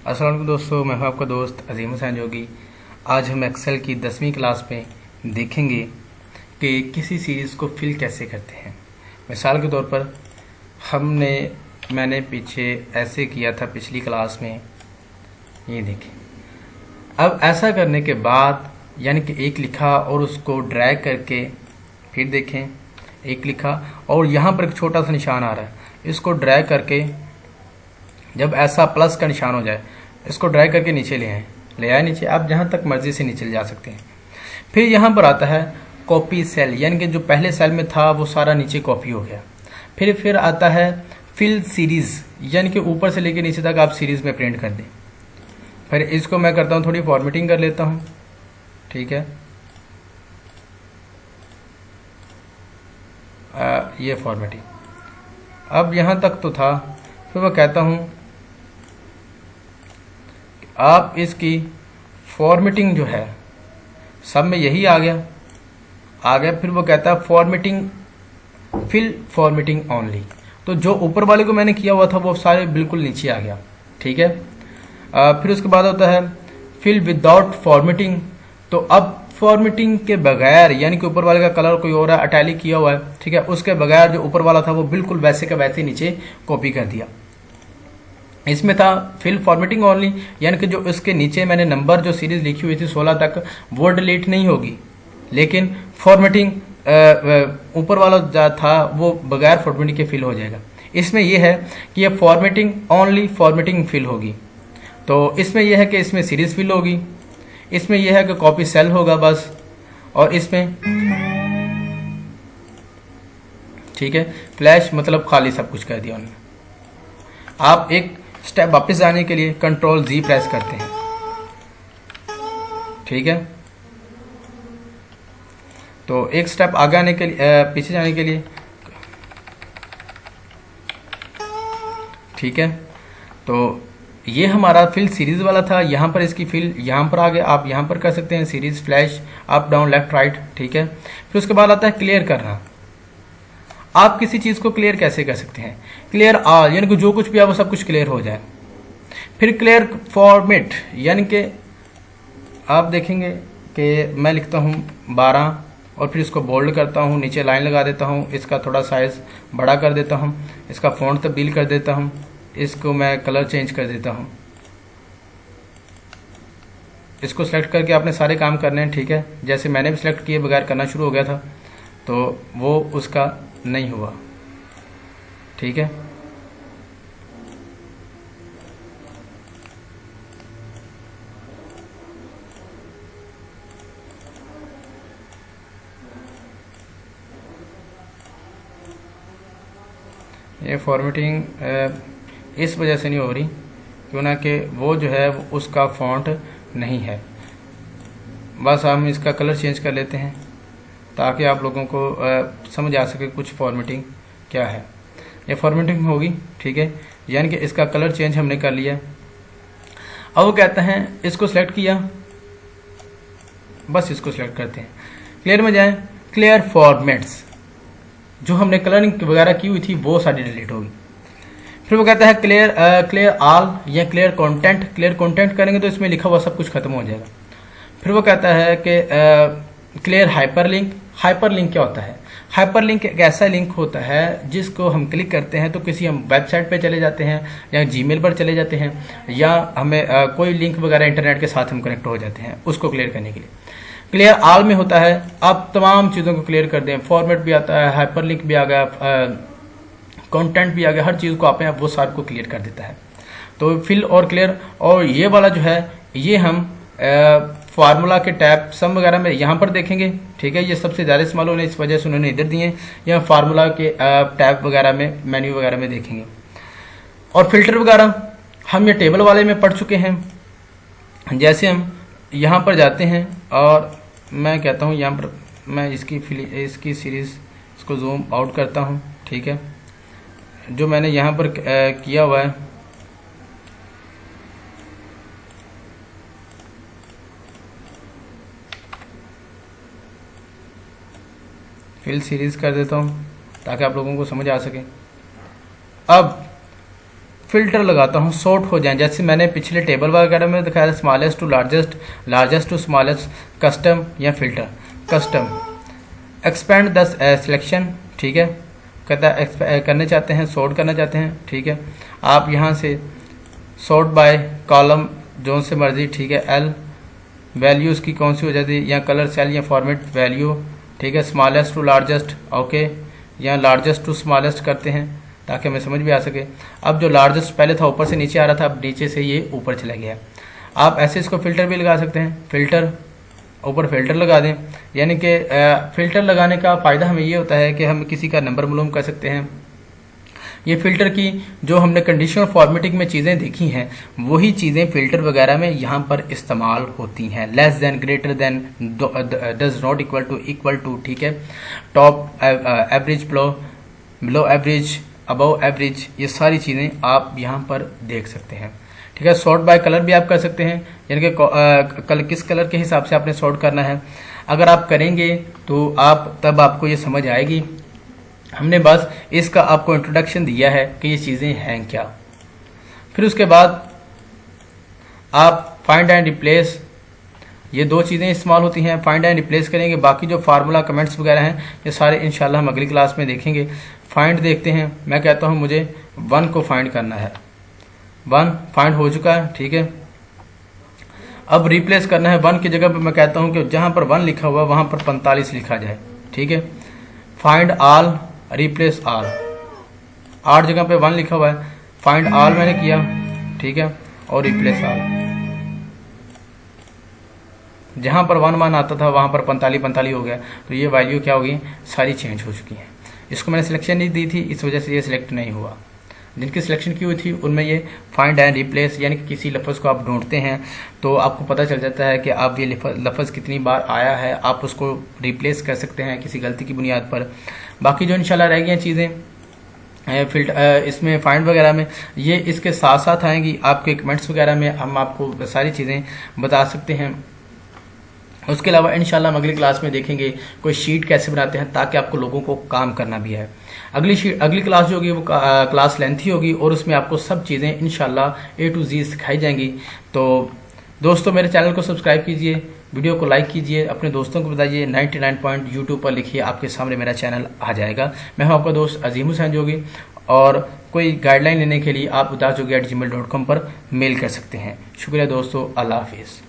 अस्सलाम वालेकुम दोस्तों, मैं हूं आपका दोस्त अजीम हुसैन जोगी। आज हम एक्सेल की 10वीं क्लास में देखेंगे कि किसी सीरीज़ को फिल कैसे करते हैं। मिसाल के तौर पर मैंने पीछे ऐसे किया था पिछली क्लास में, ये देखें। अब ऐसा करने के बाद यानी कि एक लिखा और उसको ड्रैग करके फिर देखें, एक लिखा और यहाँ पर एक छोटा सा निशान आ रहा है, इसको ड्रैग करके जब ऐसा प्लस का निशान हो जाए इसको ड्रैग करके नीचे ले आए नीचे। आप जहाँ तक मर्जी से नीचे ले जा सकते हैं। फिर यहाँ पर आता है कॉपी सेल, यानी कि जो पहले सेल में था वो सारा नीचे कॉपी हो गया। फिर आता है फिल सीरीज, यानी कि ऊपर से लेकर नीचे तक आप सीरीज में प्रिंट कर दें। फिर इसको मैं करता हूँ, थोड़ी फॉर्मेटिंग कर लेता हूँ, ठीक है। ये फॉर्मेटिंग अब यहाँ तक तो था। फिर मैं कहता हूँ आप इसकी फॉर्मेटिंग जो है सब में यही आ गया। फिर वो कहता है फॉर्मेटिंग फिल फॉर्मेटिंग ओनली, तो जो ऊपर वाले को मैंने किया हुआ था वो सारे बिल्कुल नीचे आ गया, ठीक है। फिर उसके बाद होता है फिल विदाउट फॉर्मेटिंग, तो अब फॉर्मेटिंग के बगैर, यानी कि ऊपर वाले का कलर कोई और है, अटैलिक किया हुआ है, ठीक है, उसके बगैर जो ऊपर वाला था वो बिल्कुल वैसे का वैसे नीचे कॉपी कर दिया। इसमें था फिल फॉर्मेटिंग ओनली, यानी कि जो इसके नीचे मैंने नंबर जो सीरीज लिखी हुई थी 16 तक वो डिलीट नहीं होगी, लेकिन फॉर्मेटिंग ऊपर वाला जो था वो बगैर फॉर्मेटिंग के फिल हो जाएगा। इसमें यह है कि ये फॉर्मेटिंग ओनली फॉर्मेटिंग फिल होगी। तो इसमें यह है कि इसमें सीरीज फिल होगी, इसमें यह है कि कॉपी सेल होगा बस, और इसमें ठीक है फ्लैश मतलब खाली सब कुछ कर दिया उन्होंने। आप एक स्टेप वापस जाने के लिए कंट्रोल जी प्रेस करते हैं, ठीक है। तो एक स्टेप आगे आने के लिए, पीछे जाने के लिए, ठीक है। तो ये हमारा फिल सीरीज वाला था। यहाँ पर इसकी फिल यहाँ पर आ गया, आप यहाँ पर कर सकते हैं series flash up down left right, ठीक है। फिर उसके बाद आता है क्लियर करना। आप किसी चीज़ को क्लियर कैसे कर सकते हैं? क्लियर ऑल, यानी कि जो कुछ भी है वो सब कुछ क्लियर हो जाए। फिर क्लियर फॉर्मेट, यानी कि आप देखेंगे कि मैं लिखता हूँ 12 और फिर इसको बोल्ड करता हूँ, नीचे लाइन लगा देता हूँ, इसका थोड़ा साइज बड़ा कर देता हूँ, इसका फॉन्ट तब्दील कर देता हूँ, इसको मैं कलर चेंज कर देता हूँ। इसको सेलेक्ट करके आपने सारे काम करने हैं, ठीक है। जैसे मैंने भी सिलेक्ट किए बगैर करना शुरू हो गया था तो वो उसका नहीं हुआ, ठीक है। ये फॉर्मेटिंग इस वजह से नहीं हो रही क्यों ना कि वो जो है वो उसका फॉन्ट नहीं है। बस हम इसका कलर चेंज कर लेते हैं ताकि आप लोगों को समझ आ सके कुछ फॉर्मेटिंग क्या है। ये फॉर्मेटिंग होगी, ठीक है, यानी कि इसका कलर चेंज हमने कर लिया। अब वो कहते हैं इसको सिलेक्ट किया, बस इसको सिलेक्ट करते हैं, क्लियर में जाएं, क्लियर फॉर्मेट्स, जो हमने कलरिंग वगैरह की हुई थी वो सारी डिलीट होगी। फिर वो कहता है क्लियर ऑल या क्लियर कंटेंट। क्लियर कंटेंट करेंगे तो इसमें लिखा हुआ सब कुछ खत्म हो जाएगा। फिर वो कहता है कि क्लियर हाइपरलिंक। हाइपरलिंक क्या होता है? हाइपरलिंक एक ऐसा लिंक होता है जिसको हम क्लिक करते हैं तो किसी हम वेबसाइट पे चले जाते हैं या जीमेल पर चले जाते हैं या हमें कोई लिंक वगैरह इंटरनेट के साथ हम कनेक्ट हो जाते हैं, उसको क्लियर करने के लिए। क्लियर ऑल में होता है आप तमाम चीज़ों को क्लियर कर दें, फॉर्मेट भी आता है, हाइपरलिंक भी आ गया, कंटेंट भी आ गया, हर चीज़ को आप वो सारे को क्लियर कर देता है। तो फिल और क्लियर, और ये वाला जो है ये हम फार्मूला के टैब सम वगैरह में यहाँ पर देखेंगे, ठीक है। ये सबसे ज़्यादा इस्तेमाल होने इस वजह से उन्होंने इधर दिए, या फार्मूला के टैब वगैरह में, मेन्यू वगैरह में देखेंगे। और फिल्टर वगैरह हम ये टेबल वाले में पढ़ चुके हैं। जैसे हम यहाँ पर जाते हैं और मैं कहता हूँ यहाँ पर मैं इसकी सीरीज़ इसको जूम आउट करता हूँ, ठीक है। जो मैंने यहाँ पर किया हुआ है फिल सीरीज़ कर देता हूँ ताकि आप लोगों को समझ आ सके। अब फिल्टर लगाता हूँ सॉर्ट हो जाए, जैसे मैंने पिछले टेबल वगैरह में दिखाया smallest to largest, largest to smallest, custom या filter. Custom expand the selection, ठीक है, कहता है करने चाहते हैं, सॉर्ट करना चाहते हैं, ठीक है। आप यहाँ से सॉर्ट बाय कॉलम जो से मर्जी, ठीक है। एल वैल्यू उसकी कौन सी हो जाती है, या कलर सेल या फॉर्मेट वैल्यू, ठीक है। स्मॉलेस्ट टू लार्जेस्ट, ओके, या लार्जेस्ट टू स्मॉलेस्ट करते हैं ताकि हमें समझ भी आ सके। अब जो लार्जेस्ट पहले था ऊपर से नीचे आ रहा था, अब नीचे से ये ऊपर चला गया। आप ऐसे इसको फिल्टर भी लगा सकते हैं, फिल्टर ऊपर फिल्टर लगा दें, यानी कि फिल्टर लगाने का फ़ायदा हमें ये होता है कि हम किसी का नंबर मालूम कर सकते हैं। ये फ़िल्टर की जो हमने कंडीशनल फॉर्मेटिंग में चीज़ें देखी हैं वही चीज़ें फ़िल्टर वगैरह में यहाँ पर इस्तेमाल होती हैं। Less than, greater than, does not equal to, ठीक है। Top, average, below average, above average, ये सारी चीज़ें आप यहाँ पर देख सकते हैं, ठीक है। सॉर्ट बाय कलर भी आप कर सकते हैं, यानी कि किस कलर के हिसाब से आपने सॉर्ट करना है। अगर आप करेंगे तो तब आपको ये समझ आएगी। हमने बस इसका आपको इंट्रोडक्शन दिया है कि ये चीज़ें हैं क्या। फिर उसके बाद आप फाइंड एंड रिप्लेस, ये दो चीज़ें इस्तेमाल होती हैं। फाइंड एंड रिप्लेस करेंगे, बाकी जो फार्मूला कमेंट्स वगैरह हैं ये सारे इंशाल्लाह हम अगली क्लास में देखेंगे। फाइंड देखते हैं, मैं कहता हूँ मुझे 1 को फाइंड करना है। 1 फाइंड हो चुका है, ठीक है। अब रिप्लेस करना है 1 की जगह पर मैं कहता हूँ कि जहाँ पर 1 लिखा हुआ वहाँ पर 45 लिखा जाए, ठीक है। फाइंड ऑल, रिप्लेस ऑल, 8 जगह पे 1 लिखा हुआ है, फाइंड ऑल मैंने किया, ठीक है, और रिप्लेस ऑल। जहां पर 1 आता था वहां पर 45 हो गया, तो ये वैल्यू क्या होगी, सारी चेंज हो चुकी है। इसको मैंने सिलेक्शन नहीं दी थी, इस वजह से ये सिलेक्ट नहीं हुआ। जिनकी सिलेक्शन की हुई थी उनमें ये फाइंड एंड रिप्लेस, यानी कि किसी लफ्ज़ को आप ढूंढते हैं तो आपको पता चल जाता है कि आप ये लफ्ज़ कितनी बार आया है, आप उसको रिप्लेस कर सकते हैं किसी गलती की बुनियाद पर। बाकी जो इंशाल्लाह रह गई हैं चीज़ें फिल्टर इसमें फाइंड वगैरह में, ये इसके साथ साथ आएंगी। आपके कमेंट्स वगैरह में हम आपको सारी चीज़ें बता सकते हैं। उसके अलावा इंशाल्लाह हम अगली क्लास में देखेंगे कोई शीट कैसे बनाते हैं, ताकि आपको लोगों को काम करना भी है। अगली क्लास जो होगी वो क्लास लेंथी होगी और उसमें आपको सब चीज़ें इंशाल्लाह A to Z सिखाई जाएंगी। तो दोस्तों मेरे चैनल को सब्सक्राइब कीजिए, वीडियो को लाइक कीजिए, अपने दोस्तों को बताइए। 99 पॉइंट यूट्यूब पर लिखिए, आपके सामने मेरा चैनल आ जाएगा। मैं हूं आपका दोस्त अजीम हुसैन जोगी, और कोई गाइडलाइन लेने के लिए आप udas jogi@gmail.com पर मेल कर सकते हैं। शुक्रिया दोस्तों, अल्लाह हाफिज़।